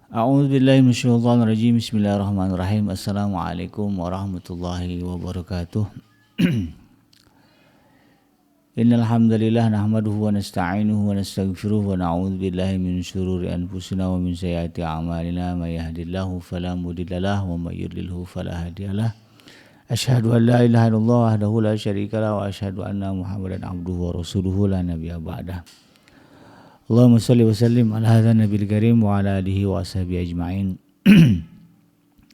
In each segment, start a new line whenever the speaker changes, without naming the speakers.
A'udzubillahi minasyaitonirrajim. Bismillahirrahmanirrahim. Assalamualaikum warahmatullahi wabarakatuh. Innal hamdalillah nahmaduhu wa nasta'inuhu wa nastaghfiruh wa na'udzu billahi min shururi anfusina wa min sayyiati a'malina may yahdihillahu fala mudhillalah wa may yudlilhu fala hadiyalah. Asyhadu an la ilaha illallah wahdahu la syarikalah wa asyhadu anna Muhammadan abduhu wa rasuluhu la nabiyya ba'dah. Allahumma salli wa sallim ala hadzal nabiyil karim wa ala alihi wa ashabihi ajma'in.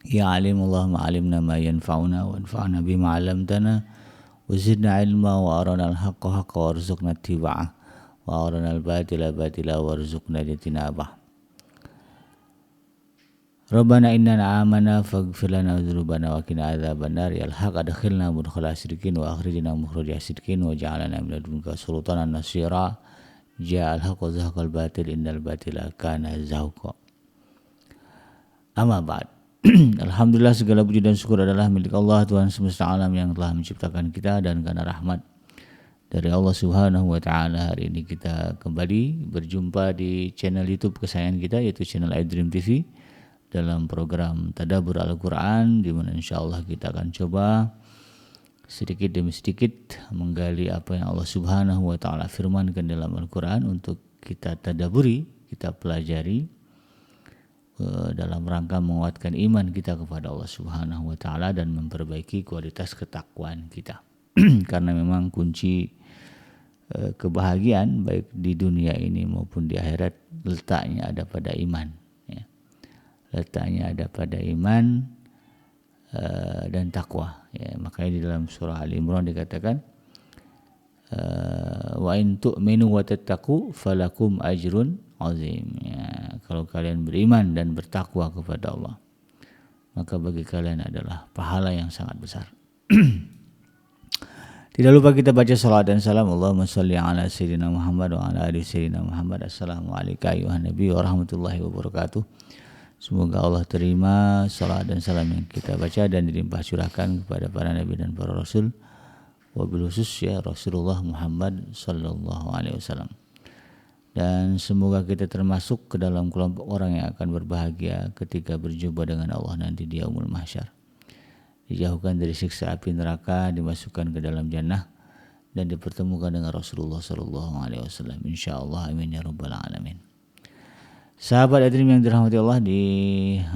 Ya alim Allahumma alimna ma yanfa'una wa anfa'na bima 'allamtana wa zidna ilma wa arana al-haqqa haqqa warzuqna ittiba'ah wa arana al-batila batila warzuqna ijtinabah. Rabbana innana amana faghfir lana dzunubana wa qina adzabannar. Ya al-haq adkhilna mudkhala sidqin wa akhrijna mukhraja sidqin wa ja'alna min ladunka sultanan nasira. Ja'al haqq wa zahaqal batil innal batila kana zahuqa. Amma ba'd. Alhamdulillah, segala puji dan syukur adalah milik Allah, Tuhan semesta alam yang telah menciptakan kita, dan karena rahmat dari Allah Subhanahu wa taala hari ini kita kembali berjumpa di channel YouTube kesayangan kita, yaitu channel iDream TV, dalam program Tadabbur Al-Quran, di mana insyaallah kita akan coba sedikit demi sedikit menggali apa yang Allah Subhanahu wa taala firmankan dalam Al-Quran untuk kita tadaburi, kita pelajari dalam rangka menguatkan iman kita kepada Allah Subhanahu wa taala dan memperbaiki kualitas ketakwaan kita. Karena memang kunci kebahagiaan baik di dunia ini maupun di akhirat letaknya ada pada iman, ya. Letaknya ada pada iman dan takwa, ya. Makanya di dalam surah Ali Imran dikatakan wa in tu'minu wa tattaqu falakum ajrun azim, ya. Kalau kalian beriman dan bertakwa kepada Allah, maka bagi kalian adalah pahala yang sangat besar. Tidak lupa kita baca salawat dan salam. Allahumma shalli ala sayyidina Muhammad wa ala ali sayyidina Muhammad. Assalamualaikum ayuhan nabi wa rahmatullahi wabarakatuh. Semoga Allah terima salat dan salam yang kita baca dan dilimpah curahkan kepada para nabi dan para rasul, wabil khusus ya Rasulullah Muhammad sallallahu alaihi wasallam. Dan semoga kita termasuk ke dalam kelompok orang yang akan berbahagia ketika berjumpa dengan Allah nanti di yaumul mahsyar. Dijauhkan dari siksa api neraka, dimasukkan ke dalam jannah, dan dipertemukan dengan Rasulullah sallallahu alaihi wasallam. Insyaallah, amin ya rabbal alamin. Sahabat iDream yang dirahmati Allah di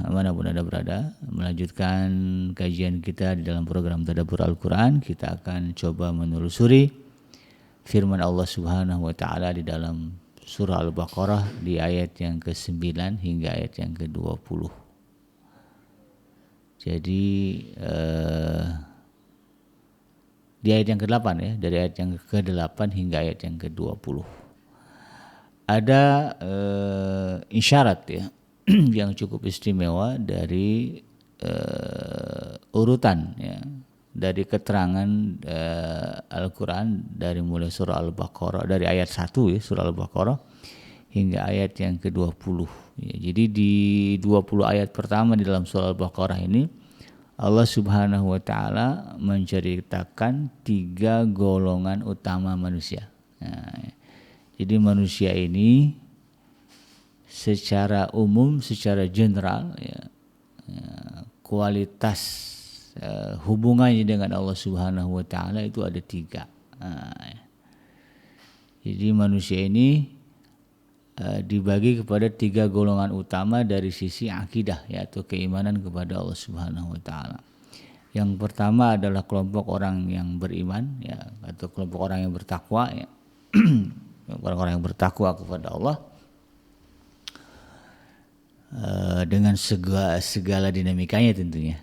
manapun Anda berada, melanjutkan kajian kita di dalam program Tadabbur Al-Quran. Kita akan coba menelusuri firman Allah Subhanahu wa taala di dalam surah Al-Baqarah di ayat yang ke-9 hingga ayat yang ke-20. Jadi di ayat yang ke-8, ya, dari ayat yang ke-8 hingga ayat yang ke-20. Ada isyarat, ya, yang cukup istimewa dari urutan, ya, dari keterangan Al-Quran dari mulai surah Al-Baqarah, dari ayat 1, ya, surah Al-Baqarah hingga ayat yang ke-20. Ya, jadi di 20 ayat pertama di dalam surah Al-Baqarah ini Allah Subhanahu wa taala menceritakan 3 golongan utama manusia. Nah, jadi manusia ini secara umum, secara general, ya, kualitas hubungannya dengan Allah Subhanahu wa taala itu ada 3. Jadi manusia ini dibagi kepada 3 golongan utama dari sisi akidah, ya, atau keimanan kepada Allah Subhanahu wa taala. Yang pertama adalah kelompok orang yang beriman, ya, atau kelompok orang yang bertakwa, ya. Orang-orang yang bertakwa kepada Allah dengan segala dinamikanya tentunya,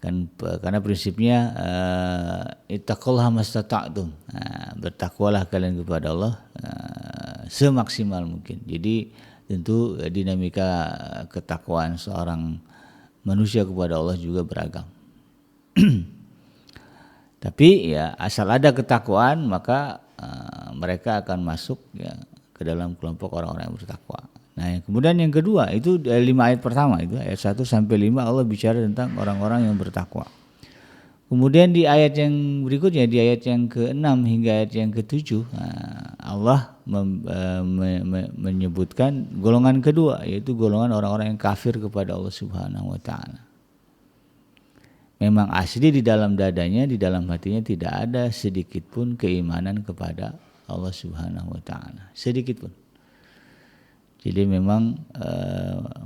kan, karena prinsipnya ittaqullaha mastata'tum, bertakwalah kalian kepada Allah semaksimal mungkin. Jadi tentu dinamika ketakwaan seorang manusia kepada Allah juga beragam. Tapi ya asal ada ketakwaan maka mereka akan masuk, ya, ke dalam kelompok orang-orang yang bertakwa. Nah, kemudian yang kedua itu 5 ayat pertama itu ayat 1 sampai 5 Allah bicara tentang orang-orang yang bertakwa. Kemudian di ayat yang berikutnya, di ayat yang ke-6 hingga ayat yang ke-7, Allah menyebutkan golongan kedua, yaitu golongan orang-orang yang kafir kepada Allah Subhanahu wa taala. Memang asli di dalam dadanya, di dalam hatinya tidak ada sedikit pun keimanan kepada Allah Subhanahu wa taala, sedikit pun. Jadi memang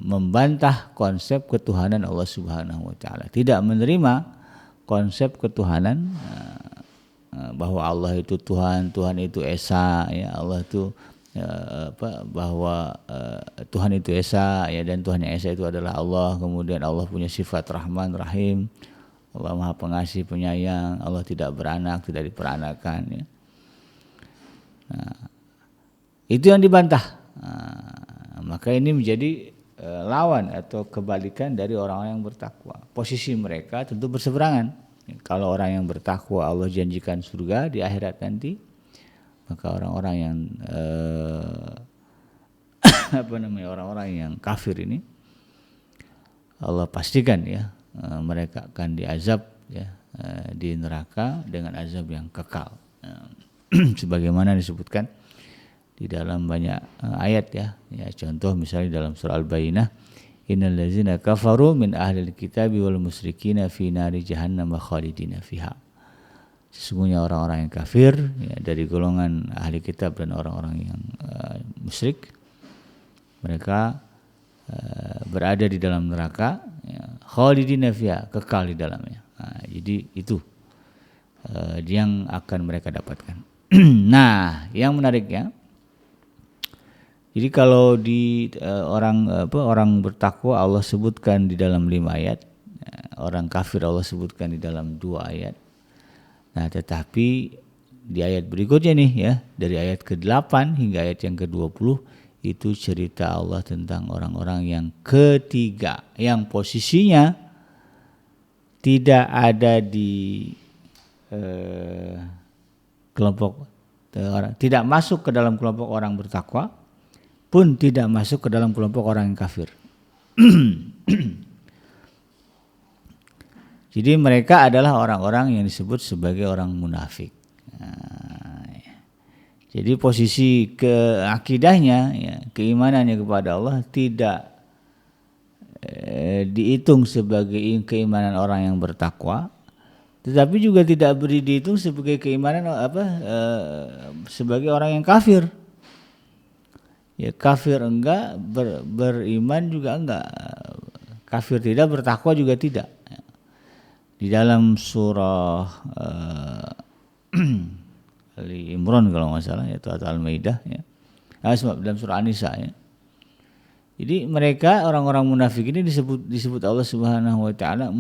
membantah konsep ketuhanan Allah Subhanahu wa taala, tidak menerima konsep ketuhanan bahwa Allah itu Tuhan, Tuhan itu esa, ya Allah itu bahwa Tuhan itu esa, ya, dan Tuhan yang esa itu adalah Allah. Kemudian Allah punya sifat Rahman Rahim, Allah Maha Pengasih Penyayang, Allah tidak beranak, tidak diperanakan, ya. Nah, itu yang dibantah. Maka ini menjadi lawan atau kebalikan dari orang-orang yang bertakwa. Posisi mereka tentu berseberangan. Kalau orang yang bertakwa Allah janjikan surga di akhirat nanti, maka orang-orang yang orang-orang yang kafir ini Allah pastikan, ya, mereka akan diazab, ya, di neraka dengan azab yang kekal, sebagaimana disebutkan di dalam banyak ayat, ya. Contoh misalnya dalam surah Al-Bayyinah, innal ladzina kafaru min ahlil kitabi wal musyrikina fi nari jahannam khalidina fiha. Sesungguhnya orang-orang yang kafir, ya, dari golongan ahli kitab dan orang-orang yang musyrik, mereka berada di dalam neraka, ya, khalidina fiha, kekal di dalamnya. Nah, jadi itu yang akan mereka dapatkan. Nah, yang menariknya, jadi kalau di orang bertakwa Allah sebutkan di dalam 5 ayat, orang kafir Allah sebutkan di dalam 2 ayat. Nah, tetapi di ayat berikutnya nih, ya, dari ayat ke-8 hingga ayat yang ke-20 itu cerita Allah tentang orang-orang yang ketiga, yang posisinya tidak ada di kelompok tidak masuk ke dalam kelompok orang bertakwa, pun tidak masuk ke dalam kelompok orang yang kafir. Jadi mereka adalah orang-orang yang disebut sebagai orang munafik. Nah, jadi posisi akidahnya, ya, keimanannya kepada Allah tidak dihitung sebagai keimanan orang yang bertakwa, tetapi juga tidak dihitung sebagai keimanan sebagai orang yang kafir. Ya, kafir enggak, beriman juga enggak, kafir tidak, bertakwa juga tidak. Di dalam surah Ali Imran kalau nggak salah, yaitu atau Al-Maidah, ya, dalam surah An-Nisa, ya. Jadi mereka orang-orang munafik ini disebut Allah Subhanahu wa taala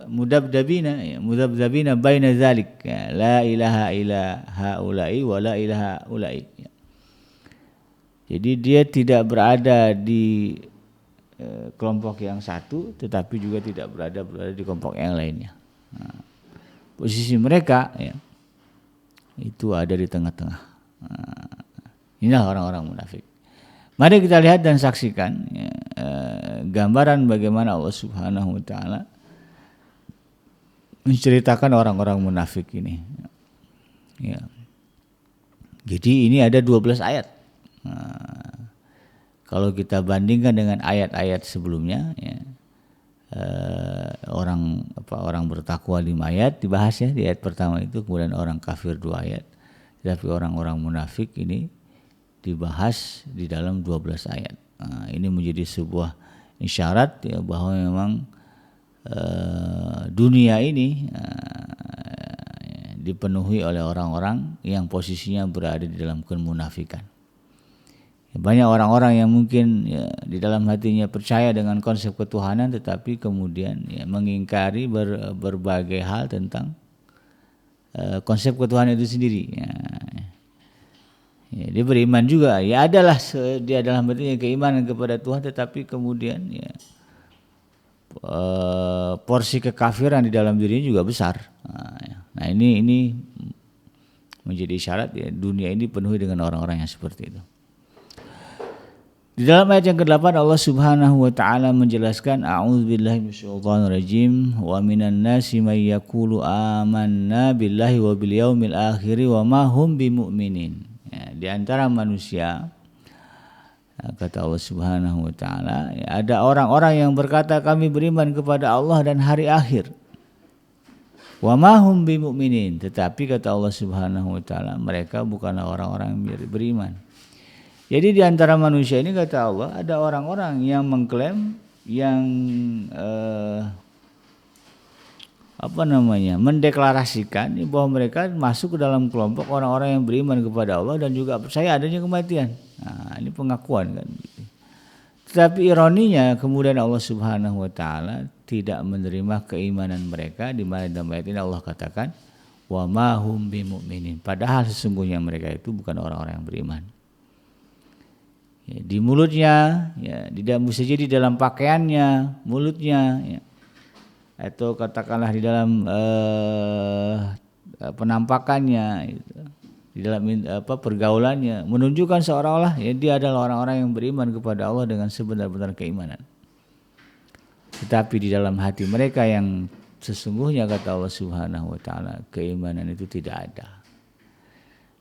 mudabdabina baina zalik, ya, la ilaha illa haula'i wa la ilaha ula'i, ya. Jadi dia tidak berada di kelompok yang satu, tetapi juga tidak berada di kelompok yang lainnya. Nah, posisi mereka, ya, itu ada di tengah-tengah. Nah, inilah orang-orang munafik. Mari kita lihat dan saksikan, ya, gambaran bagaimana Allah Subhanahu wa taala menceritakan orang-orang munafik ini. Ya. Jadi ini ada 12 ayat. Nah, kalau kita bandingkan dengan ayat-ayat sebelumnya, ya, orang bertakwa 5 ayat dibahas, ya, di ayat pertama itu, kemudian orang kafir 2 ayat. Tapi orang-orang munafik ini dibahas di dalam 12 ayat. Nah, ini menjadi sebuah isyarat, ya, bahwa memang dunia ini dipenuhi oleh orang-orang yang posisinya berada di dalam kemunafikan. Banyak orang-orang yang mungkin, ya, di dalam hatinya percaya dengan konsep ketuhanan, tetapi kemudian, ya, mengingkari berbagai hal tentang konsep ketuhanan itu sendiri. Ya, dia beriman juga, ya, adalah dia dalam hatinya keimanan kepada Tuhan, tetapi kemudian, ya, porsi kekafiran di dalam dirinya juga besar. Nah, ini menjadi isyarat, ya, dunia ini penuhi dengan orang-orang yang seperti itu. Di dalam ayat yang ke-8 Allah Subhanahu wa taala menjelaskan a'udzubillahi minasyaitonirrajim wa minan nasi may yaqulu amanna billahi wa bil yaumil akhir wa ma hum bimumin. Ya, di antara manusia kata Allah Subhanahu wa taala, ya, ada orang-orang yang berkata kami beriman kepada Allah dan hari akhir. Wa ma hum bimumin, tetapi kata Allah Subhanahu wa taala mereka bukanlah orang-orang yang beriman. Jadi di antara manusia ini kata Allah ada orang-orang yang mengklaim yang mendeklarasikan bahwa mereka masuk ke dalam kelompok orang-orang yang beriman kepada Allah dan juga percaya adanya kematian. Nah, ini pengakuan kan. Tetapi ironinya kemudian Allah Subhanahu wa taala tidak menerima keimanan mereka, di mana dalam ayat ini Allah katakan wa ma hum bimumin. Padahal sesungguhnya mereka itu bukan orang-orang yang beriman. Ya, di mulutnya, ya, tidak bisa jadi dalam pakaiannya, mulutnya, ya, atau katakanlah di dalam penampakannya, gitu, di dalam pergaulannya, menunjukkan seolah-olah ya, dia adalah orang-orang yang beriman kepada Allah dengan sebenar-benar keimanan. Tetapi di dalam hati mereka yang sesungguhnya kata Allah Subhanahu wa taala keimanan itu tidak ada.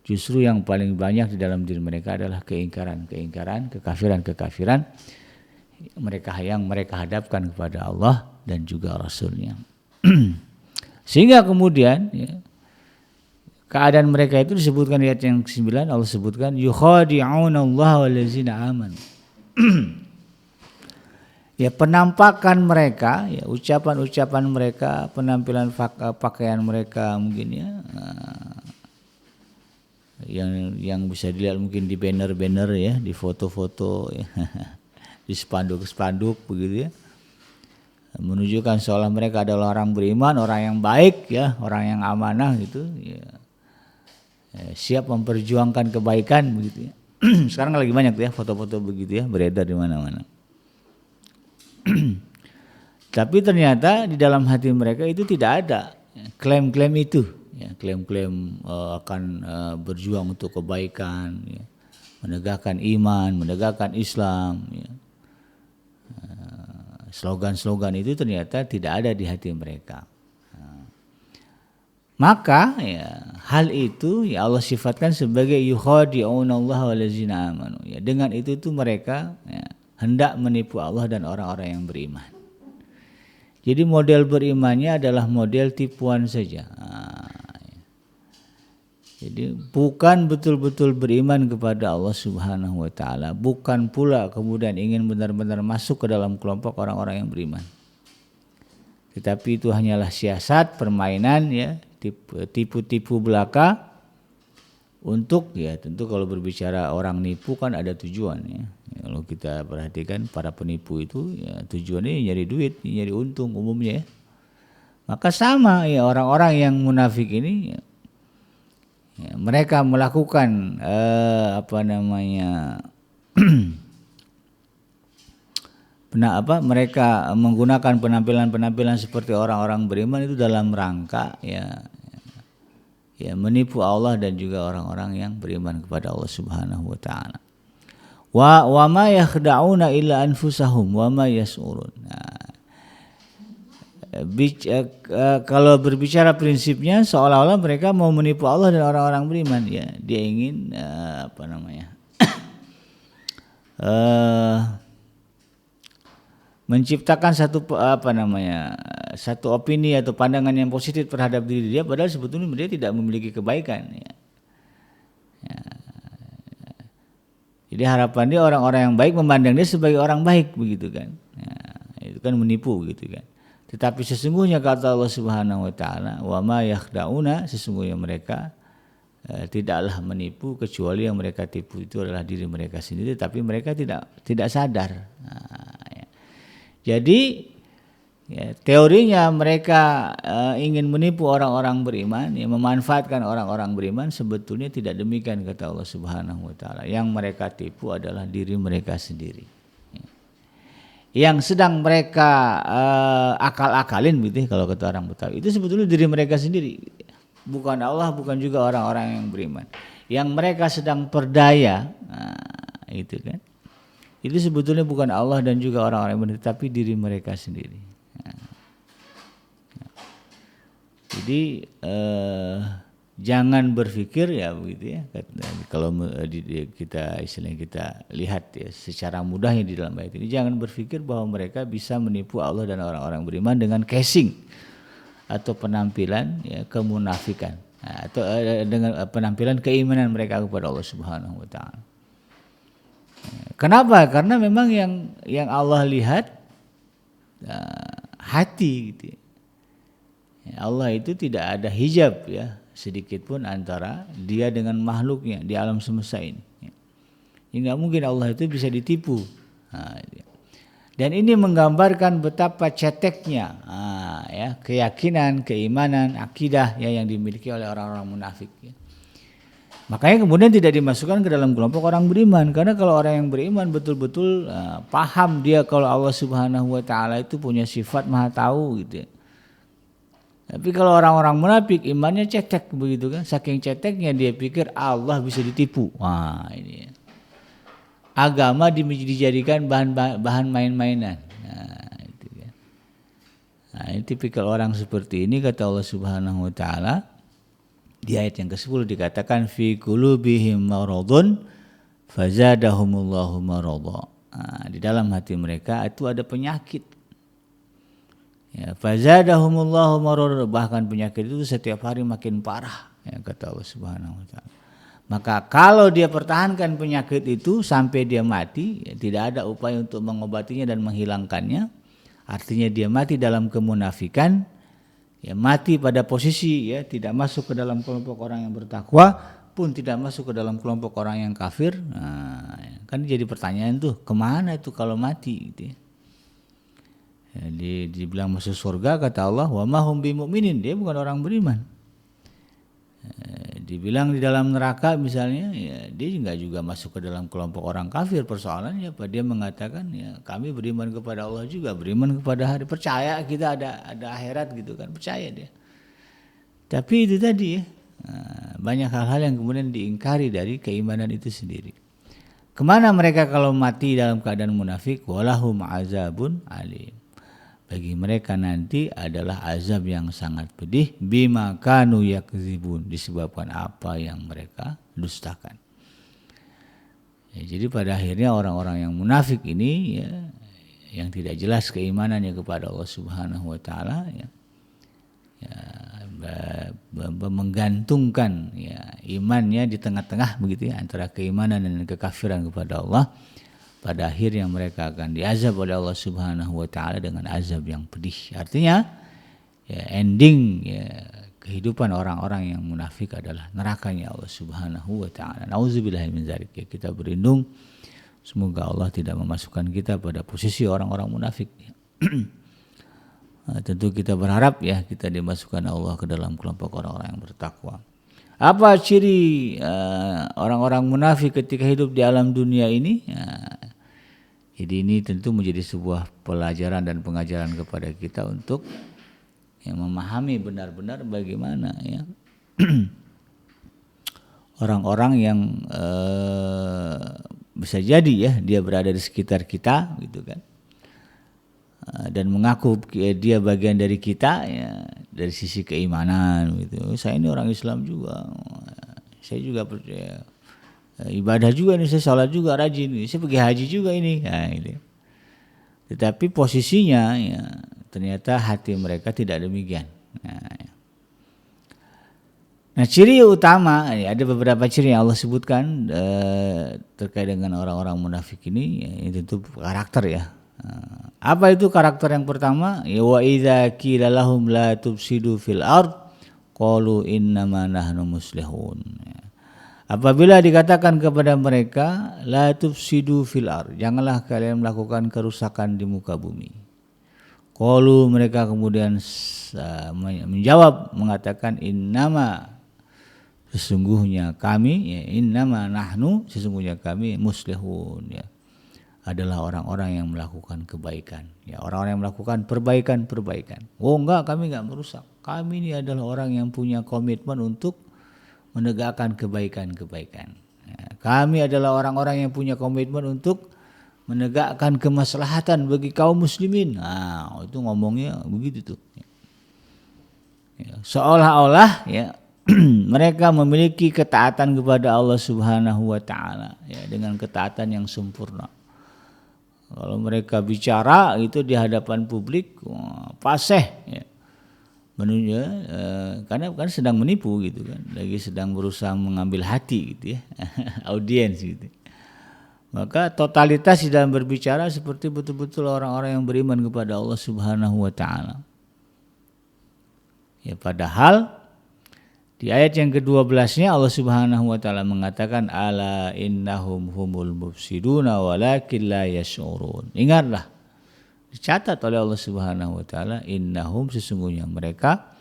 Justru yang paling banyak di dalam diri mereka adalah keingkaran, kekafiran mereka yang mereka hadapkan kepada Allah dan juga Rasulnya. Sehingga kemudian ya, keadaan mereka itu disebutkan di ayat yang ke-9 Allah sebutkan yukhadi'unallaha wallazina amanu. Ya, penampakan mereka, ya, ucapan-ucapan mereka, penampilan pakaian mereka mungkin ya, yang bisa dilihat mungkin di banner-banner ya, di foto-foto ya, di spanduk-spanduk begitu ya, menunjukkan seolah mereka adalah orang beriman, orang yang baik ya, orang yang amanah gitu ya, siap memperjuangkan kebaikan begitu ya. Sekarang lagi banyak tuh ya foto-foto begitu ya beredar di mana-mana. Tapi ternyata di dalam hati mereka itu tidak ada klaim-klaim itu. Ya, klaim-klaim akan berjuang untuk kebaikan, ya, menegakkan iman, menegakkan Islam. Ya. Slogan-slogan itu ternyata tidak ada di hati mereka. Maka ya, hal itu ya Allah sifatkan sebagai yukhadi'unallaha wallazina amanu. Ya, dengan itu tuh mereka ya, hendak menipu Allah dan orang-orang yang beriman. Jadi model berimannya adalah model tipuan saja. Jadi bukan betul-betul beriman kepada Allah Subhanahu wa taala, bukan pula kemudian ingin benar-benar masuk ke dalam kelompok orang-orang yang beriman. Tetapi itu hanyalah siasat, permainan ya, tipu-tipu belaka untuk ya tentu kalau berbicara orang nipu kan ada tujuan ya. Kalau kita perhatikan para penipu itu ya tujuannya nyari duit, nyari untung umumnya ya. Maka sama ya orang-orang yang munafik ini ya, ya, mereka melakukan mereka menggunakan penampilan-penampilan seperti orang-orang beriman itu dalam rangka ya menipu Allah dan juga orang-orang yang beriman kepada Allah Subhanahu wa taala. Wa ma yakhda'una illa anfusahum wa ma yas'urun. Kalau berbicara prinsipnya seolah-olah mereka mau menipu Allah dan orang-orang beriman ya, dia ingin menciptakan satu opini atau pandangan yang positif terhadap diri dia, padahal sebetulnya dia tidak memiliki kebaikan ya. Jadi harapan dia orang-orang yang baik memandang dia sebagai orang baik begitu kan ya, itu kan menipu gitu kan. Tetapi sesungguhnya kata Allah Subhanahu wa taala, wa ma yakhda'una, sesungguhnya mereka tidaklah menipu kecuali yang mereka tipu itu adalah diri mereka sendiri, tapi mereka tidak sadar. Ya. Jadi ya, teorinya mereka ingin menipu orang-orang beriman, ya, memanfaatkan orang-orang beriman, sebetulnya tidak demikian kata Allah Subhanahu wa taala. Yang mereka tipu adalah diri mereka sendiri. Yang sedang mereka akal-akalin gitu kalau kata orang Betawi, itu sebetulnya diri mereka sendiri, bukan Allah, bukan juga orang-orang yang beriman. Yang mereka sedang perdaya itu kan, itu sebetulnya bukan Allah dan juga orang-orang yang benar, tapi diri mereka sendiri. Jadi jangan berpikir ya begitu ya. Kalau kita istilahnya kita lihat ya secara mudahnya di dalam ayat ini, jangan berpikir bahwa mereka bisa menipu Allah dan orang-orang beriman dengan casing atau penampilan ya kemunafikan atau dengan penampilan keimanan mereka kepada Allah Subhanahu wa taala. Kenapa? Karena memang yang Allah lihat hati gitu ya. Allah itu tidak ada hijab ya sedikit pun antara dia dengan makhluknya di alam semesta ini. Nggak mungkin Allah itu bisa ditipu. Dan ini menggambarkan betapa ceteknya ya keyakinan, keimanan, akidah ya yang dimiliki oleh orang-orang munafik. Ya. Makanya kemudian tidak dimasukkan ke dalam kelompok orang beriman, karena kalau orang yang beriman betul-betul paham dia kalau Allah Subhanahu wa taala itu punya sifat Maha Tahu gitu ya. Tapi kalau orang-orang munafik imannya cetek begitu kan, saking ceteknya dia pikir Allah bisa ditipu. Wah ini ya. Agama dijadikan bahan main-mainan. Nah, itu kan. Nah, ini tipikal orang seperti ini kata Allah Subhanahu wa taala di ayat yang ke-10 dikatakan fi qulubihim maradun fazadahumullahu marada. Nah, di dalam hati mereka itu ada penyakit. Ya, fazadahumullahu marad, bahkan penyakit itu setiap hari makin parah ya kata Allah Subhanahu wa taala. Maka kalau dia pertahankan penyakit itu sampai dia mati, ya, tidak ada upaya untuk mengobatinya dan menghilangkannya, artinya dia mati dalam kemunafikan, ya mati pada posisi ya tidak masuk ke dalam kelompok orang yang bertakwa, pun tidak masuk ke dalam kelompok orang yang kafir. Nah, kan jadi pertanyaan tuh, kemana itu kalau mati gitu ya. Dibilang masuk surga kata Allah wa ma hum bimu'minin, dia bukan orang beriman. Dibilang di dalam neraka misalnya ya dia juga masuk ke dalam kelompok orang kafir. Persoalannya apa? Dia mengatakan ya kami beriman kepada Allah juga, beriman kepada hari, percaya kita ada akhirat gitu kan, percaya dia. Tapi itu tadi ya banyak hal-hal yang kemudian diingkari dari keimanan itu sendiri. Kemana mereka kalau mati dalam keadaan munafik? Walahum azabun alim. Bagi mereka nanti adalah azab yang sangat pedih bima kanu yakzibun, disebabkan apa yang mereka dustakan. Ya, jadi pada akhirnya orang-orang yang munafik ini ya yang tidak jelas keimanannya kepada Allah Subhanahu wa taala ya menggantungkan ya imannya di tengah-tengah begitu ya antara keimanan dan kekafiran kepada Allah. Pada akhirnya mereka akan diazab oleh Allah Subhanahu wa taala dengan azab yang pedih. Artinya ya ending ya kehidupan orang-orang yang munafik adalah nerakanya Allah Subhanahu wa taala. Nauzubillahi min dzalik. Ya, kita berlindung semoga Allah tidak memasukkan kita pada posisi orang-orang munafik. Nah, tentu kita berharap ya kita dimasukkan Allah ke dalam kelompok orang-orang yang bertakwa. Apa ciri orang-orang munafik ketika hidup di alam dunia ini? Jadi ini tentu menjadi sebuah pelajaran dan pengajaran kepada kita untuk memahami benar-benar bagaimana ya orang-orang yang bisa jadi ya dia berada di sekitar kita gitu kan, dan mengaku dia bagian dari kita ya dari sisi keimanan gitu. Saya ini orang Islam juga, saya juga percaya ibadah juga nih, saya sholat juga rajin, saya pergi haji juga ini. Nah, ini. Tetapi posisinya ya ternyata hati mereka tidak demikian. Nah ciri utama ya, ada beberapa ciri yang Allah sebutkan terkait dengan orang-orang munafik ini ya, itu tentu karakter ya. Apa itu karakter yang pertama? Ya wa idza qila lahum la tufsidu fil ard qalu innama nahnu muslihun. Apabila dikatakan kepada mereka la tufsidu fil ard, janganlah kalian melakukan kerusakan di muka bumi. Qalu, mereka kemudian menjawab mengatakan innama, sesungguhnya kami ya, innama nahnu, sesungguhnya kami muslihun ya, adalah orang-orang yang melakukan kebaikan ya, orang-orang yang melakukan perbaikan. Oh enggak, kami enggak merusak, kami ini adalah orang yang punya komitmen untuk menegakkan kebaikan. Ya, kami adalah orang-orang yang punya komitmen untuk menegakkan kemaslahatan bagi kaum muslimin. Nah, itu ngomongnya begitu tuh. Ya, seolah-olah ya mereka memiliki ketaatan kepada Allah Subhanahu wa taala ya, dengan ketaatan yang sempurna. Kalau mereka bicara itu di hadapan publik, fasih ya. Karena kan sedang menipu gitu kan, lagi sedang berusaha mengambil hati gitu ya, audiens gitu. Maka totalitas di dalam berbicara seperti betul-betul orang-orang yang beriman kepada Allah Subhanahu wa taala. Ya, padahal di ayat yang ke-12-nya Allah Subhanahu wa taala mengatakan ala innahum humul mufsiduna walakin la yash'urun. Ingatlah, dicatat oleh Allah Subhanahu wa taala, innahum, sesungguhnya mereka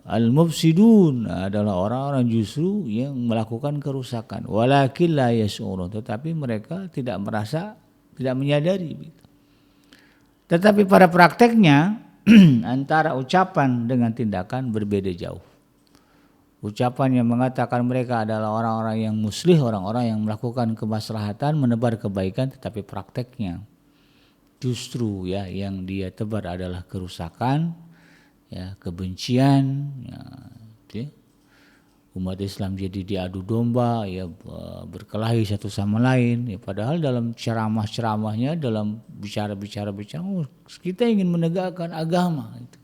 al-mufsidun adalah orang-orang justru yang melakukan kerusakan, walakin la yash'urun, tetapi mereka tidak merasa, tidak menyadari. Tetapi pada prakteknya antara ucapan dengan tindakan berbeda jauh. Ucapan yang mengatakan mereka adalah orang-orang yang muslih, orang-orang yang melakukan kemaslahatan, menebar kebaikan, tetapi prakteknya justru ya yang dia tebar adalah kerusakan, ya, kebencian, ya, umat Islam jadi diadu domba, ya, berkelahi satu sama lain. Ya, padahal dalam ceramah-ceramahnya, dalam bicara-bicara kita ingin menegakkan agama, gitu.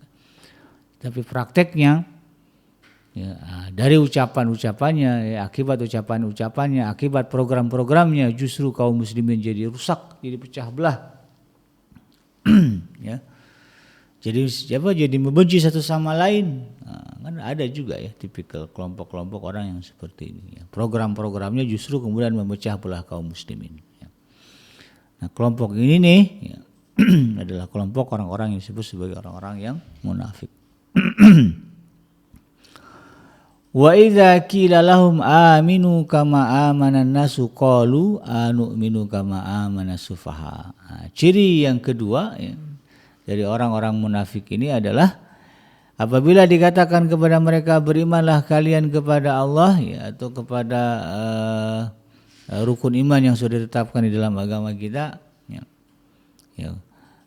Tapi prakteknya, ya, dari ucapan-ucapannya, ya, akibat ucapan-ucapannya, akibat program-programnya, justru kaum muslimin jadi rusak, jadi pecah belah. Ya. Jadi membenci satu sama lain. Kan ada juga ya tipikal kelompok-kelompok orang yang seperti ini. Ya. Program-programnya justru kemudian memecah belah kaum muslimin. Ya. Nah, kelompok ini nih ya, adalah kelompok orang-orang yang disebut sebagai orang-orang yang munafik. Wa idza qila lahum aminu kama amanan nasu qalu anu'minu kama amanas sufaha. Ciri yang kedua ya, dari orang-orang munafik ini adalah apabila dikatakan kepada mereka berimanlah kalian kepada Allah ya, atau kepada rukun iman yang sudah ditetapkan di dalam agama kita ya. Ya.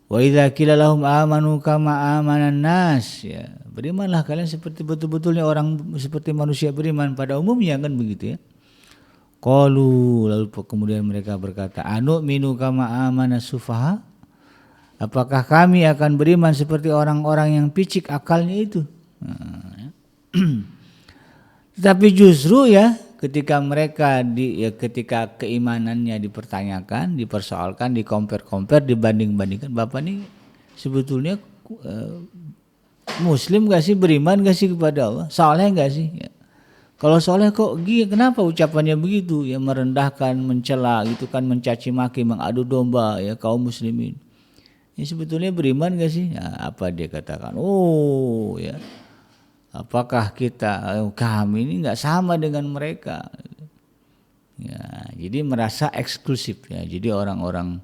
Wa idza qila lahum amanu kama amanan nas, ya, berimanlah kalian seperti betul-betulnya orang, seperti manusia beriman pada umumnya, kan begitu ya. Qalu, lalu kemudian mereka berkata, anu'minu kama amanas sufaha, apakah kami akan beriman seperti orang-orang yang picik akalnya itu? Tetapi justru ya ketika mereka ketika keimanannya dipertanyakan, dipersoalkan, dikompar-kompar, dibanding-bandingkan, Bapak ini sebetulnya muslim gak sih, beriman gak sih kepada Allah, saleh gak sih? Ya. Kalau saleh kok kenapa ucapannya begitu? Ya, merendahkan, mencela, gitu kan, mencaci maki, mengadu domba ya kaum muslimin. Ya, sebetulnya beriman gak sih? Nah, apa dia katakan? Oh ya, apakah kami ini nggak sama dengan mereka? Ya, jadi merasa eksklusif ya. Jadi orang-orang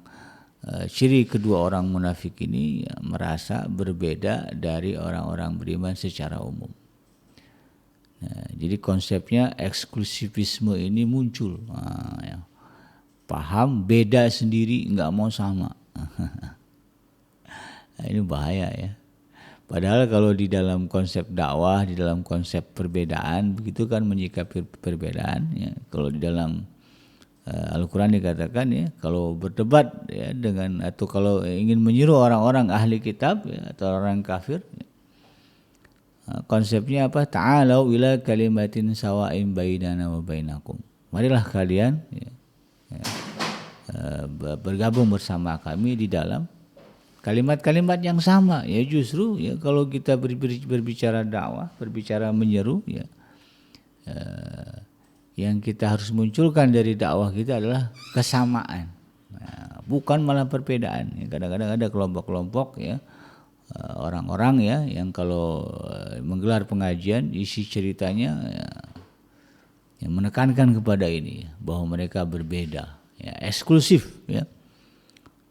ciri kedua orang munafik ini ya, merasa berbeda dari orang-orang beriman secara umum. Nah, jadi konsepnya eksklusivisme ini muncul. Nah, ya. Paham beda sendiri, nggak mau sama. Nah, ini bahaya ya. Padahal kalau di dalam konsep dakwah, di dalam konsep perbedaan, begitu kan menyikapi perbedaan. Ya. Kalau di dalam Al-Quran dikatakan ya, kalau berdebat ya dengan, atau kalau ingin menyuruh orang-orang ahli kitab ya, atau orang kafir, ya, konsepnya apa? Ta'alau ila kalimatin sawa'in bainana wa bainakum. Marilah kalian ya, bergabung bersama kami di dalam kalimat-kalimat yang sama. Ya, justru ya kalau kita berbicara dakwah, berbicara menyeru ya, yang kita harus munculkan dari dakwah kita adalah kesamaan, bukan malah perbedaan. Ya, kadang-kadang ada kelompok-kelompok ya, orang-orang ya yang kalau menggelar pengajian isi ceritanya ya, yang menekankan kepada ini ya, bahwa mereka berbeda, ya, eksklusif ya.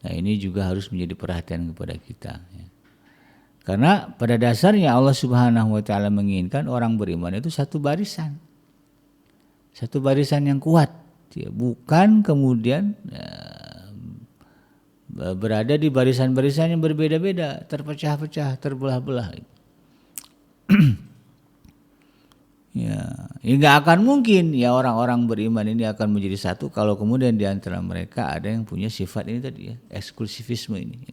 Nah, ini juga harus menjadi perhatian kepada kita ya. Karena pada dasarnya Allah Subhanahu wa taala menginginkan orang beriman itu satu barisan yang kuat bukan kemudian berada di barisan-barisan yang berbeda-beda, terpecah-pecah, terbelah-belah. Ya, nggak akan mungkin ya orang-orang beriman ini akan menjadi satu kalau kemudian di antara mereka ada yang punya sifat ini tadi ya, eksklusivisme ini.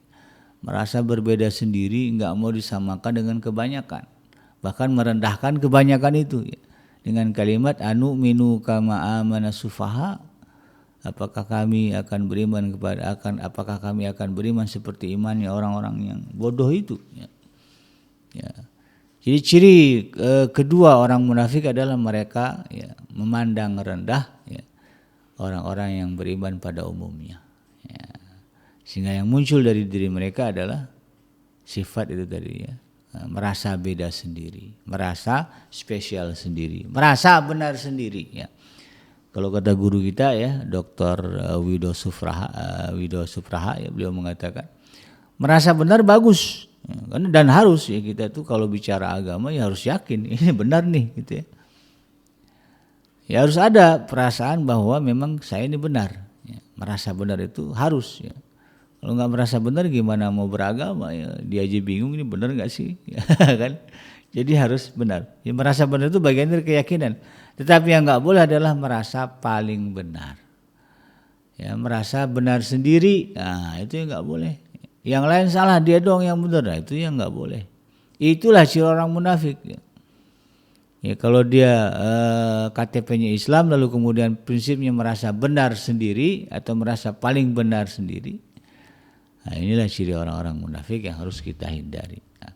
Merasa berbeda sendiri, nggak mau disamakan dengan kebanyakan. Bahkan merendahkan kebanyakan itu ya. Dengan kalimat anu minu kama amana sufaha, apakah kami akan beriman apakah kami akan beriman seperti imannya orang-orang yang bodoh itu ya. Ya. Jadi ciri kedua orang munafik adalah mereka ya, memandang rendah ya, orang-orang yang beriman pada umumnya. Ya. Sehingga yang muncul dari diri mereka adalah sifat itu tadi ya, merasa beda sendiri, merasa spesial sendiri, merasa benar sendiri. Ya. Kalau kata guru kita ya, Dr. Wido Supraha ya, beliau mengatakan merasa benar bagus. Dan harus ya, kita tuh kalau bicara agama ya harus yakin ini benar nih gitu ya. Ya harus ada perasaan bahwa memang saya ini benar. Ya, merasa benar itu harus ya. Kalau nggak merasa benar gimana mau beragama ya, dia aja bingung ini benar nggak sih ya, kan. Jadi harus benar. Ya, merasa benar itu bagian dari keyakinan. Tetapi yang nggak boleh adalah merasa paling benar. Ya, merasa benar sendiri, nah itu yang nggak boleh. Yang lain salah, dia doang yang benar, nah, itu yang nggak boleh. Itulah ciri orang munafik. Ya, kalau dia KTP-nya Islam lalu kemudian prinsipnya merasa benar sendiri atau merasa paling benar sendiri, nah inilah ciri orang-orang munafik yang harus kita hindari. Nah,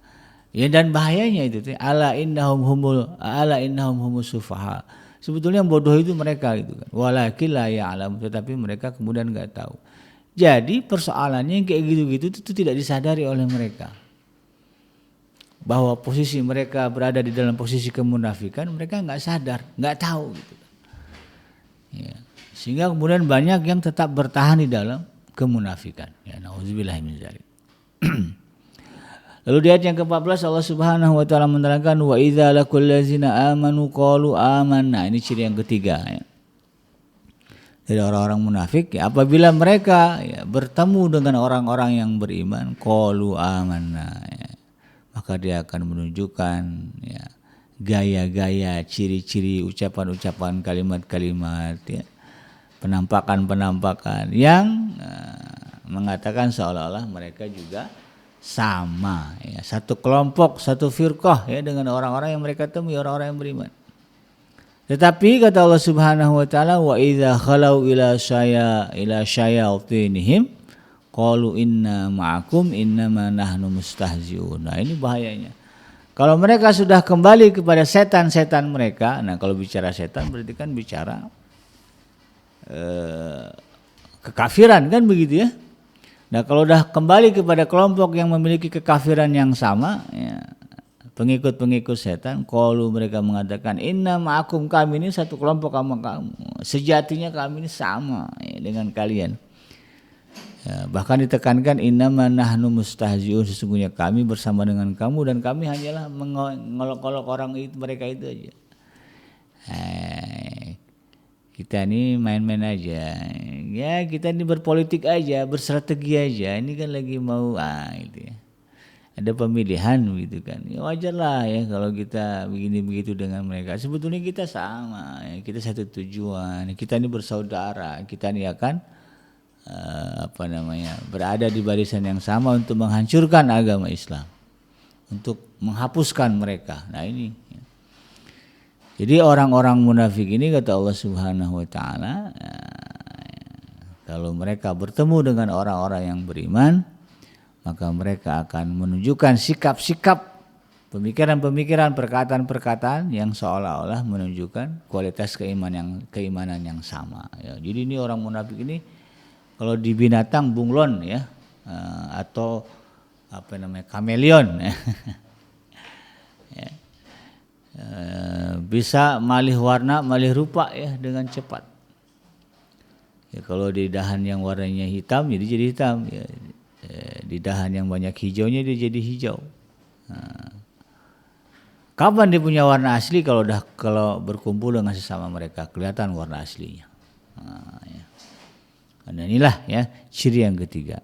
ya dan bahayanya itu, ala innahum humus sufaha. Sebetulnya yang bodoh itu mereka gitu kan. Walakin la ya'lam, tetapi mereka kemudian nggak tahu. Jadi persoalannya yang kayak gitu-gitu itu tidak disadari oleh mereka. Bahwa posisi mereka berada di dalam posisi kemunafikan, mereka nggak sadar, nggak tahu gitu. Ya. Sehingga kemudian banyak yang tetap bertahan di dalam kemunafikan. Ya, nauzubillah min dzalik. Lalu di ayat yang ke-14 Allah Subhanahu wa taala menerangkan wa idza laqul ladzina amanu qalu amanna. Ini ciri yang ketiga ya. Dari orang-orang munafik ya, apabila mereka ya, bertemu dengan orang-orang yang beriman qalu amanna ya, maka dia akan menunjukkan ya, gaya-gaya, ciri-ciri, ucapan-ucapan, kalimat-kalimat ya, penampakan-penampakan yang mengatakan seolah-olah mereka juga sama ya, satu kelompok, satu firqah ya dengan orang-orang yang mereka temui, orang-orang yang beriman. Tetapi kata Allah Subhanahu wa taala wa idza khalau ila syayatinihim qalu inna ma'akum innama nahnu mustahzi'un. Nah, ini bahayanya. Kalau mereka sudah kembali kepada setan-setan mereka, nah kalau bicara setan berarti kan bicara kekafiran kan begitu ya. Nah, kalau sudah kembali kepada kelompok yang memiliki kekafiran yang sama ya, pengikut-pengikut setan, qalu mereka mengatakan inna ma'akum, kami ini satu kelompok sama kamu. Sejatinya kami ini sama ya, dengan kalian. Ya, bahkan ditekankan innama nahnu mustahzi'un, sesungguhnya kami bersama dengan kamu dan kami hanyalah mengolok-olok orang itu, mereka itu aja. Kita ini main-main aja. Ya, kita ini berpolitik aja, berstrategi aja. Ini kan lagi mau itu ya. Ada pemilihan gitu kan. Ya wajarlah ya kalau kita begini begitu dengan mereka. Sebetulnya kita sama, ya. Kita satu tujuan. Kita ini bersaudara. Kita ini akan berada di barisan yang sama untuk menghancurkan agama Islam, untuk menghapuskan mereka. Nah ini. Ya. Jadi orang-orang munafik ini kata Allah Subhanahu wa taala, kalau mereka bertemu dengan orang-orang yang beriman, maka mereka akan menunjukkan sikap-sikap, pemikiran-pemikiran, perkataan-perkataan yang seolah-olah menunjukkan kualitas keimanan yang sama. Ya, jadi ini orang munafik ini kalau di binatang bunglon ya, atau kameleon, ya. Bisa malih warna, malih rupa ya dengan cepat. Ya, kalau di dahan yang warnanya hitam, jadi hitam. Ya. Di dahan yang banyak hijaunya dia jadi hijau. Nah, kapan dia punya warna asli? Kalau berkumpul dengan sesama mereka kelihatan warna aslinya. Ya. Dan inilah ya ciri yang ketiga.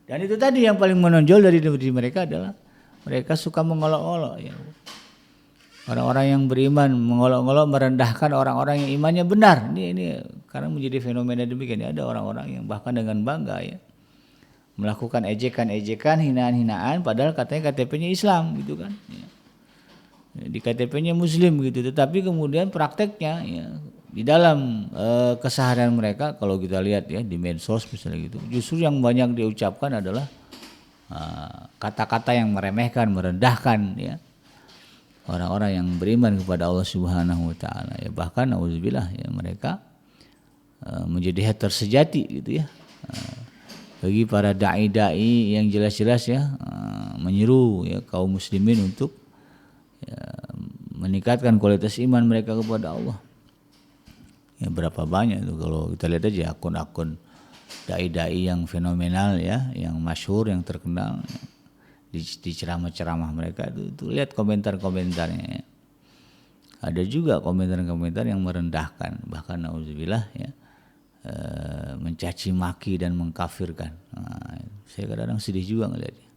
Dan itu tadi yang paling menonjol dari diri mereka adalah mereka suka mengolok-olok ya. Orang-orang yang beriman mengolok-olok merendahkan orang-orang yang imannya benar. Ini karena menjadi fenomena demikian. Ada orang-orang yang bahkan dengan bangga ya melakukan ejekan-ejekan, hinaan-hinaan padahal katanya KTP-nya Islam gitu kan. Ya. Di KTP-nya Muslim gitu, tetapi kemudian prakteknya ya di dalam keseharian mereka kalau kita lihat ya di medsos misalnya gitu, justru yang banyak diucapkan adalah kata-kata yang meremehkan, merendahkan ya orang-orang yang beriman kepada Allah Subhanahu wa taala ya, bahkan auzubillah ya mereka menjadi hater sejati gitu ya. Bagi para dai-dai yang jelas-jelas ya menyeru ya kaum muslimin untuk ya, meningkatkan kualitas iman mereka kepada Allah. Ya berapa banyak itu kalau kita lihat aja akun-akun dai-dai yang fenomenal ya, yang masyhur, yang terkenal ya. Di ceramah-ceramah mereka itu lihat komentar-komentarnya ya. Ada juga komentar-komentar yang merendahkan, bahkan nauzubillah ya mencaci maki dan mengkafirkan. Nah, saya kadang-kadang sedih juga ngelihatnya.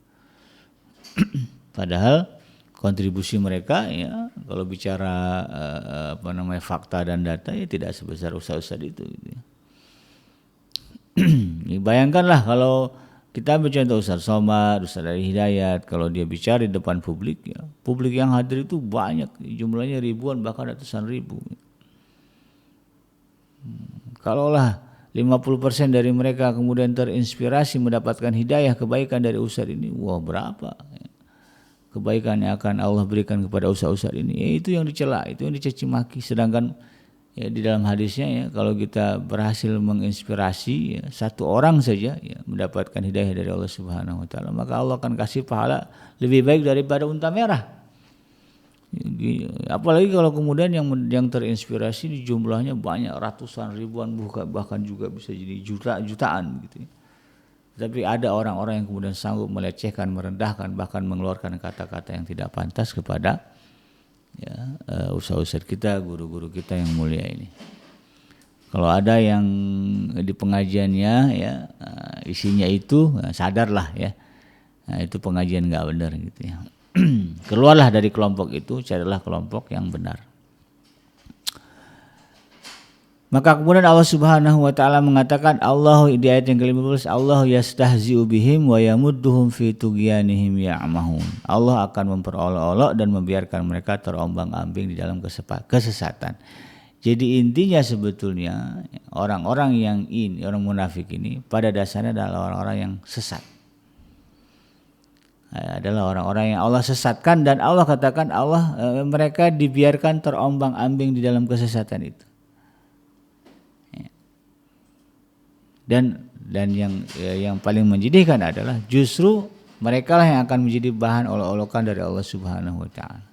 Padahal kontribusi mereka ya kalau bicara fakta dan data ya tidak sebesar ustaz-ustaz itu gitu ya. Bayangkanlah kalau kita bercontoh Ustaz Somad, Ustaz Ari Hidayat, kalau dia bicara di depan publik ya, publik yang hadir itu banyak, jumlahnya ribuan bahkan ratusan ribu. Kalaulah 50% dari mereka kemudian terinspirasi mendapatkan hidayah kebaikan dari ustaz ini, wah berapa kebaikan yang akan Allah berikan kepada ustaz-ustaz ini. Ya, itu yang dicela, itu yang dicaci maki. Sedangkan ya di dalam hadisnya ya kalau kita berhasil menginspirasi ya, satu orang saja ya mendapatkan hidayah dari Allah Subhanahu wa taala, maka Allah akan kasih pahala lebih baik daripada unta merah. Apalagi kalau kemudian yang terinspirasi di jumlahnya banyak, ratusan ribuan bahkan juga bisa jadi jutaan gitu. Tapi ada orang-orang yang kemudian sanggup melecehkan, merendahkan, bahkan mengeluarkan kata-kata yang tidak pantas kepada ya, ustaz-ustaz kita, guru-guru kita yang mulia ini. Kalau ada yang di pengajiannya ya isinya itu sadarlah ya, nah, itu pengajian nggak benar gitu ya. Keluarlah dari kelompok itu, carilah kelompok yang benar. Maka kemudian Allah Subhanahu wa taala mengatakan, Allah di ayat yang ke-15, Allah yastahzi'u bihim wa yamudduhum fi tughyanihim ya'mahun. Allah akan memperolok-olok dan membiarkan mereka terombang-ambing di dalam kesesatan. Jadi intinya sebetulnya orang-orang yang orang munafik ini pada dasarnya adalah orang-orang yang sesat. Adalah orang-orang yang Allah sesatkan, dan Allah katakan mereka dibiarkan terombang-ambing di dalam kesesatan itu. Dan yang paling menjadikan adalah justru mereka lah yang akan menjadi bahan olok-olokan dari Allah Subhanahu wa taala.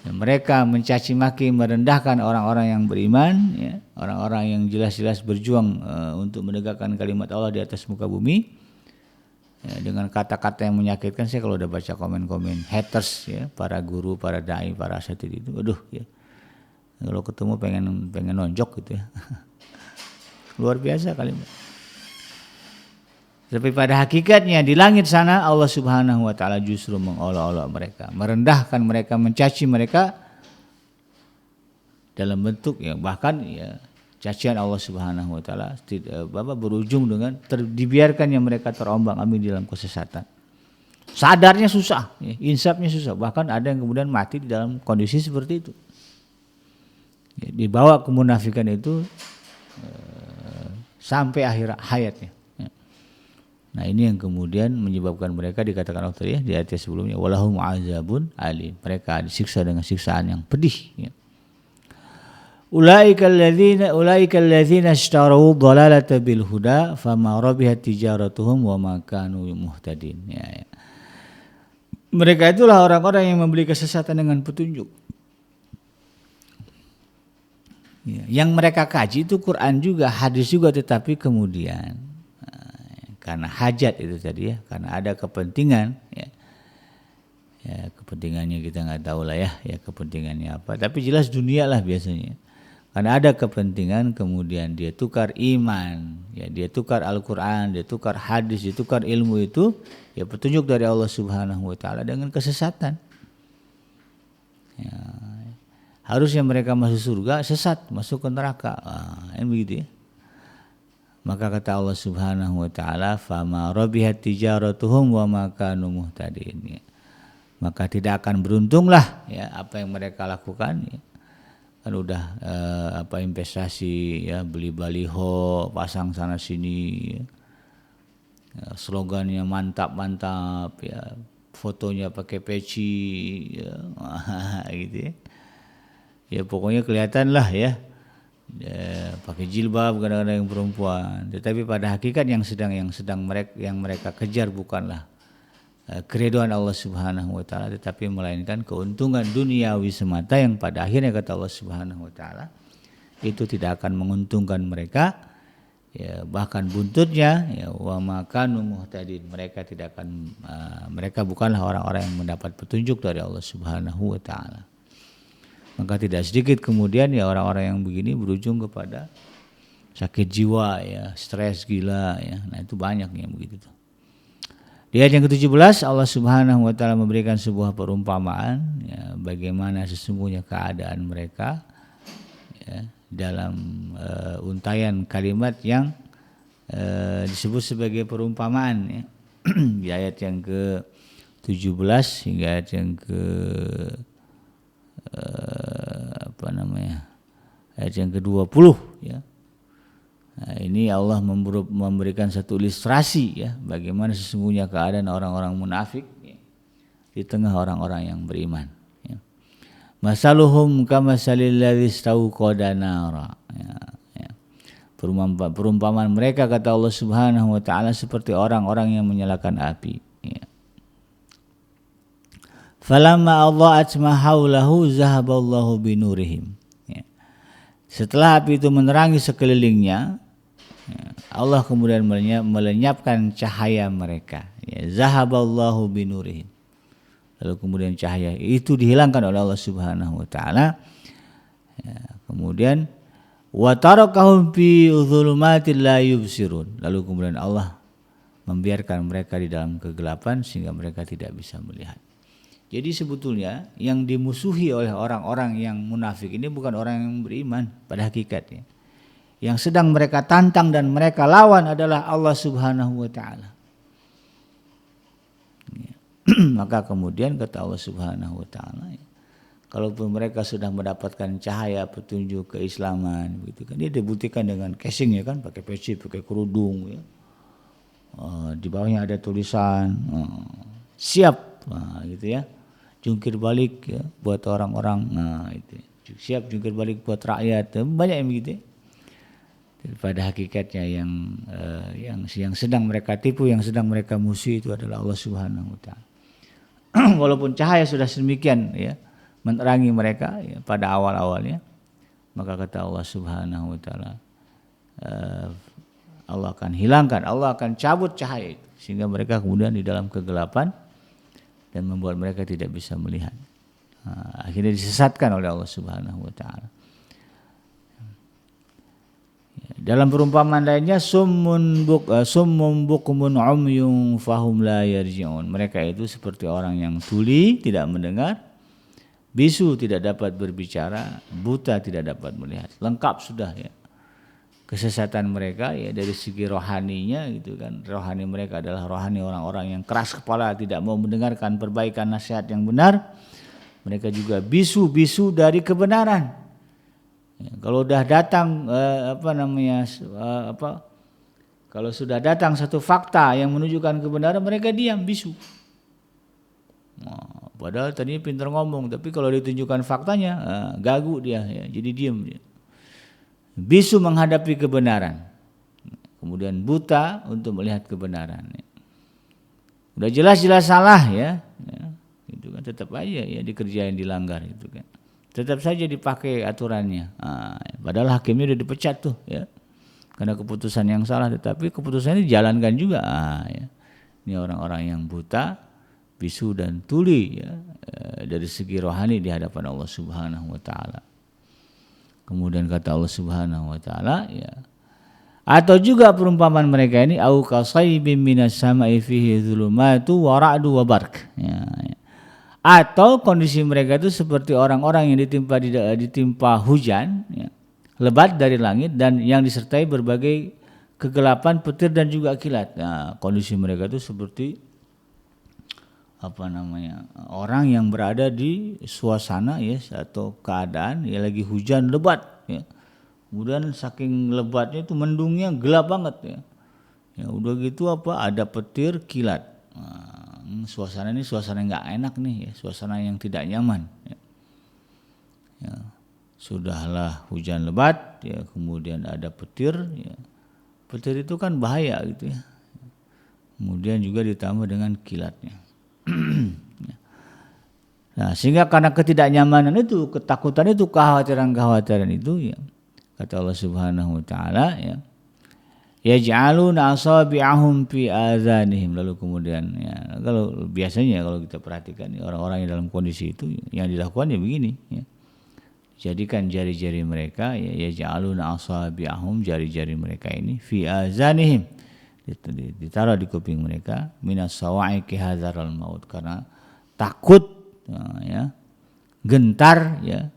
Dan mereka mencaci maki, merendahkan orang-orang yang beriman ya, orang-orang yang jelas-jelas berjuang untuk menegakkan kalimat Allah di atas muka bumi. Ya, dengan kata-kata yang menyakitkan. Saya kalau udah baca komen-komen haters ya, para guru, para dai, para asatidz itu, aduh ya, kalau ketemu pengen nonjok gitu ya. Luar biasa kalimat. Tapi pada hakikatnya di langit sana Allah Subhanahu wa taala justru mengolok-olok mereka, merendahkan mereka, mencaci mereka dalam bentuk ya bahkan ya cacian Allah Subhanahu wa taala berujung dengan dibiarkannya mereka terombang-ambing di dalam kesesatan. Sadarnya susah, ya, insafnya susah. Bahkan ada yang kemudian mati di dalam kondisi seperti itu. Ya, dibawa kemunafikan itu sampai akhir hayatnya. Ya. Nah, ini yang kemudian menyebabkan mereka dikatakan Allah ya di ayat sebelumnya walahum azabun alim. Mereka disiksa dengan siksaan yang pedih. Ya. Ulaika alladzina ishtaraw dhalalata bil huda fama rabihat tijaratuhum wa ma kanu muhtadin. Ya. Mereka itulah orang-orang yang membeli kesesatan dengan petunjuk. Ya. Yang mereka kaji itu Quran juga, hadis juga, tetapi kemudian karena hajat itu tadi ya, karena ada kepentingan ya. Ya kepentingannya kita nggak tahu lah ya kepentingannya apa. Tapi jelas dunia lah biasanya. Karena ada kepentingan kemudian dia tukar iman, ya dia tukar Al-Quran, dia tukar hadis, dia tukar ilmu itu, ya petunjuk dari Allah Subhanahu wa Ta'ala dengan kesesatan. Ya, harusnya mereka masuk surga, sesat, masuk ke neraka. Yang begitu ya. Maka kata Allah Subhanahu wa Ta'ala, fama rabihat tijaratuhum wa ma kanu muhtadin. Maka tidak akan beruntunglah ya apa yang mereka lakukan ya. Kan udah investasi ya, beli baliho, pasang sana sini ya. Slogannya mantap ya, fotonya pakai peci ya. Gitu ya. Ya pokoknya kelihatan lah ya, pakai jilbab kadang-kadang yang perempuan. Tetapi pada hakikat yang mereka kejar bukanlah keriduan Allah Subhanahu wa Ta'ala, tetapi melainkan keuntungan duniawi semata yang pada akhirnya kata Allah Subhanahu wa Ta'ala itu tidak akan menguntungkan mereka ya, bahkan buntutnya ya, wa makanu muhtadin, mereka bukanlah orang-orang yang mendapat petunjuk dari Allah Subhanahu wa Ta'ala. Maka tidak sedikit kemudian ya orang-orang yang begini berujung kepada sakit jiwa ya, stres, gila ya. Nah itu banyak yang begitu tuh. Di ayat yang ke-17 Allah Subhanahu wa Ta'ala memberikan sebuah perumpamaan ya, bagaimana sesungguhnya keadaan mereka ya, dalam untayan kalimat yang disebut sebagai perumpamaan ya. Di ayat yang ke-17 hingga ayat yang ayat yang ke-20 ya. Nah, ini Allah memberikan satu ilustrasi ya, bagaimana sesungguhnya keadaan orang-orang munafik ya, di tengah orang-orang yang beriman ya. Masaluhum kamasalil ladzi istauqada nara ya. Perumpamaan mereka kata Allah Subhanahu wa Ta'ala seperti orang-orang yang menyalakan api ya. Falamma adha'at ma haulahu zahaballahu binurihim ya. Setelah api itu menerangi sekelilingnya, Allah kemudian melenyapkan cahaya mereka. Ya, zahaballahu binurihim. Lalu kemudian cahaya itu dihilangkan oleh Allah Subhanahu wa Ta'ala. Ya, kemudian wa tarakahum fi dzulumatil la yubsirun. Lalu kemudian Allah membiarkan mereka di dalam kegelapan sehingga mereka tidak bisa melihat. Jadi sebetulnya yang dimusuhi oleh orang-orang yang munafik ini bukan orang yang beriman pada hakikatnya. Yang sedang mereka tantang dan mereka lawan adalah Allah Subhanahu wa Ta'ala. Ya. Maka kemudian kata Allah Subhanahu wa Ta'ala, ya, kalaupun mereka sudah mendapatkan cahaya petunjuk keislaman gitu kan, dia dibuktikan dengan casing ya kan, pakai peci, pakai kerudung ya. Di bawahnya ada tulisan siap gitu ya. Jungkir balik ya buat orang-orang, itu. Siap jungkir balik buat rakyat, banyak yang begitu ya. Pada hakikatnya yang sedang mereka tipu, yang sedang mereka musuhi itu adalah Allah Subhanahu wa Ta'ala. Walaupun cahaya sudah sedemikian ya menerangi mereka ya, pada awal-awalnya, maka kata Allah Subhanahu wa Ta'ala, Allah akan hilangkan, Allah akan cabut cahaya itu sehingga mereka kemudian di dalam kegelapan dan membuat mereka tidak bisa melihat. Akhirnya disesatkan oleh Allah Subhanahu wa Ta'ala. Dalam perumpamaan lainnya summun bukmun umyun fahum la yarji'un. Mereka itu seperti orang yang tuli, tidak mendengar, bisu tidak dapat berbicara, buta tidak dapat melihat. Lengkap sudah ya. Kesesatan mereka ya dari segi rohaninya gitu kan. Rohani mereka adalah rohani orang-orang yang keras kepala, tidak mau mendengarkan perbaikan nasihat yang benar. Mereka juga bisu dari kebenaran. Ya, kalau sudah datang kalau sudah datang satu fakta yang menunjukkan kebenaran, mereka diam, bisu. Padahal tadinya pintar ngomong, tapi kalau ditunjukkan faktanya gagu dia, ya, jadi diam dia. Bisu menghadapi kebenaran, kemudian buta untuk melihat kebenaran. Udah jelas-jelas salah ya, itu kan tetap aja ya dikerjain, dilanggar itu kan. Tetap saja dipakai aturannya. Padahal hakimnya udah dipecat tuh ya. Karena keputusan yang salah, tetapi keputusan ini dijalankan juga. Ya. Ini orang-orang yang buta, bisu dan tuli ya, dari segi rohani di hadapan Allah Subhanahu wa Ta'ala. Kemudian kata Allah Subhanahu wa taala ya. Atau juga perumpamaan mereka ini au kasaybin minas sama'i fihi dzulumatu wa ra'du wa barq. Ya. Atau kondisi mereka itu seperti orang-orang yang ditimpa hujan ya, lebat dari langit dan yang disertai berbagai kegelapan, petir dan juga kilat. Nah, kondisi mereka itu seperti orang yang berada di suasana ya atau keadaan ya lagi hujan lebat ya. Kemudian saking lebatnya itu mendungnya gelap banget ya. Ya udah gitu ada petir, kilat. Suasana ini suasana nggak enak nih ya, suasana yang tidak nyaman ya. Ya, sudahlah hujan lebat ya, kemudian ada petir ya. Petir itu kan bahaya gitu ya. Kemudian juga ditambah dengan kilatnya. Nah, sehingga karena ketidaknyamanan itu, ketakutan itu, kekhawatiran itu ya, kata Allah Subhanahu wa taala ya, yaj'aluna asabi'ahum fi azanihim. Lalu kemudian ya, kalau biasanya kalau kita perhatikan orang-orang yang dalam kondisi itu yang dilakukan ya begini ya. Jadikan jari-jari mereka ya, yaj'aluna asabi'ahum, jari-jari mereka ini fi azanihim, ditaruh di kuping mereka, minas sawa'iqi hadzaral maut, karena takut ya, gentar ya,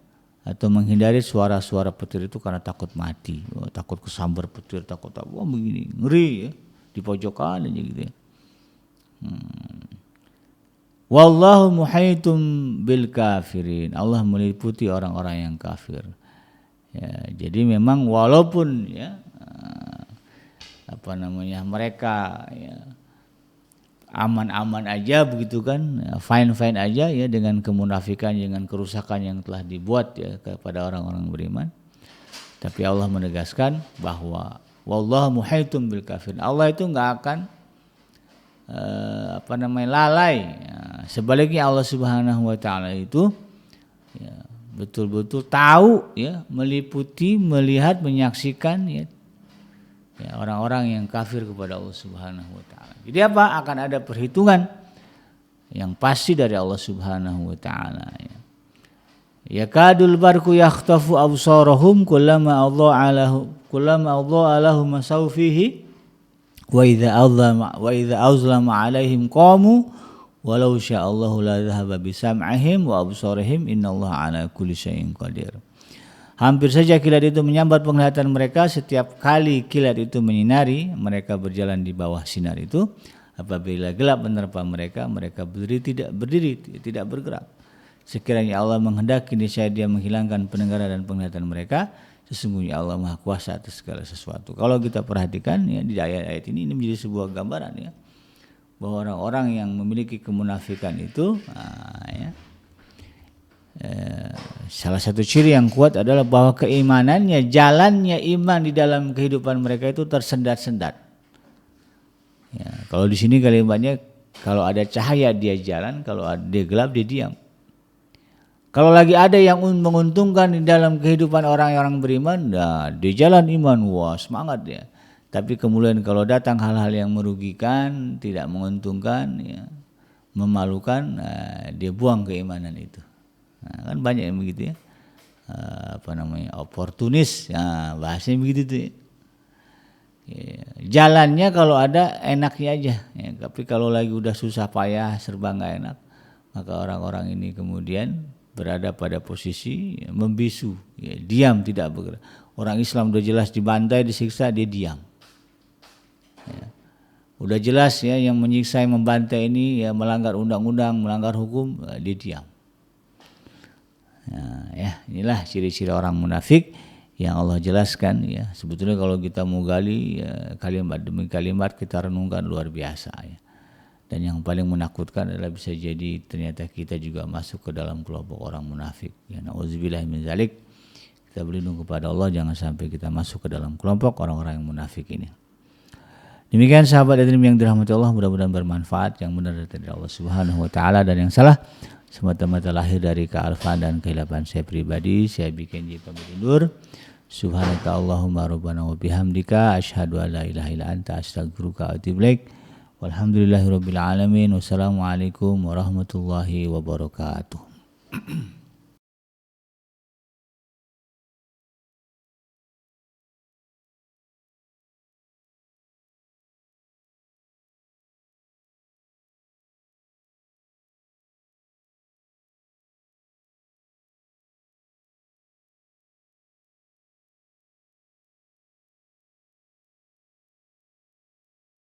atau menghindari suara-suara petir itu karena takut mati, takut kesambar petir, takut begini, ngeri ya, di pojokan aja gitu ya. Wallahu muhaitum bil kafirin. Allah meliputi orang-orang yang kafir. Ya, jadi memang walaupun ya mereka ya aman-aman aja begitu kan, fine-fine aja ya dengan kemunafikan, dengan kerusakan yang telah dibuat ya kepada orang-orang beriman. Tapi Allah menegaskan bahwa wallahu muhaitum bil kafirin. Allah itu enggak akan lalai. Ya, sebaliknya Allah Subhanahu wa taala itu ya, betul-betul tahu ya, meliputi, melihat, menyaksikan ya, orang-orang yang kafir kepada Allah Subhanahu wa taala. Jadi akan ada perhitungan yang pasti dari Allah Subhanahu wa taala ya. Yakadul barku yakhtafu absarahum kullama adha'a lahum masaw fihi wa idza azlama alaihim qamu walau sya'allahu la dhahaba bisam'ihim wa absarihim innallaha ala kulli syai'in qadir. Hampir saja kilat itu menyambar penglihatan mereka. Setiap kali kilat itu menyinari, mereka berjalan di bawah sinar itu. Apabila gelap menerpa mereka, mereka berdiri, tidak bergerak. Sekiranya Allah menghendaki, niscaya Dia menghilangkan pendengaran dan penglihatan mereka. Sesungguhnya Allah Maha Kuasa atas segala sesuatu. Kalau kita perhatikan ya, di ayat-ayat ini menjadi sebuah gambaran ya, bahwa orang-orang yang memiliki kemunafikan itu salah satu ciri yang kuat adalah bahwa keimanannya, jalannya iman di dalam kehidupan mereka itu tersendat-sendat. Ya, kalau di sini kalimatnya, kalau ada cahaya dia jalan, kalau dia gelap dia diam. Kalau lagi ada yang menguntungkan di dalam kehidupan orang-orang beriman, nah dia jalan iman, wah semangat dia. Tapi kemudian kalau datang hal-hal yang merugikan, tidak menguntungkan, ya, memalukan, dia buang keimanan itu. Nah, kan banyak yang begitu ya, oportunis, ya, bahasanya begitu tuh ya. Ya, jalannya kalau ada enaknya aja ya, tapi kalau lagi udah susah payah serba nggak enak, maka orang-orang ini kemudian berada pada posisi ya, membisu ya, diam tidak bergerak. Orang Islam udah jelas dibantai, disiksa, dia diam ya. Udah jelas ya yang menyiksa, yang membantai ini ya melanggar undang-undang, melanggar hukum, dia diam. Ya, inilah ciri-ciri orang munafik yang Allah jelaskan ya. Sebetulnya kalau kita mau gali ya, kalimat demi kalimat kita renungkan luar biasa ya. Dan yang paling menakutkan adalah bisa jadi ternyata kita juga masuk ke dalam kelompok orang munafik. Ya, na'udzubillahi min dzalik. Kita berlindung kepada Allah jangan sampai kita masuk ke dalam kelompok orang-orang yang munafik ini. Demikian sahabat dan yang dirahmati Allah, mudah-mudahan bermanfaat. Yang benar dari Allah Subhanahu wa taala dan yang salah semata-mata lahir dari kealfaan dan kehilapan saya pribadi. Saya bikin jadi pamit undur. Subhanaka Allahumma rabbana wa bihamdika asyhadu an la ilaha illa anta astaghfiruka wa atubu ilaik. Walhamdulillahirabbil alamin. Wassalamualaikum warahmatullahi wabarakatuh.